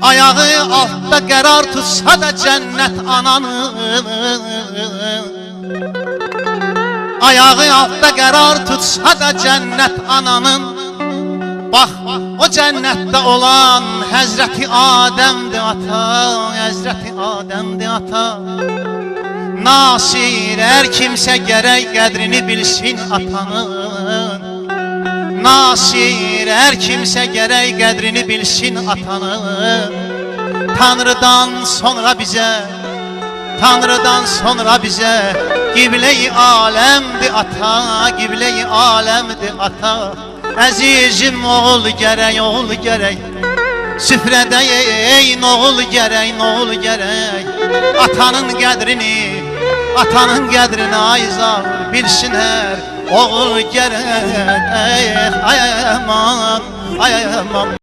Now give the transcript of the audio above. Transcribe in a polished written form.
Ayağı altda qərar tutsa da cənnət ananın, ayağı altda qərar tutsa da cənnət ananın. Bax, o cənnətdə olan Həzrəti Adəmdir ata, Həzrəti Adəmdir ata. Nasir hər kimsə gərək qədrini bilsin atanın. Nasir hər kimsə gərək qədrini bilsin atanın. Tanrıdan sonra bizə, Tanrıdan sonra bizə Qiblə-i aləmdir ata, Qiblə-i aləmdir ata. Əzizim oğul gərək, oğul gərək süfrədə ey oğul gərək, oğul gərək. Atanın qədrini, atanın qədrini ayzal bilsin hər oğul gərək. Ay aman, ay aman.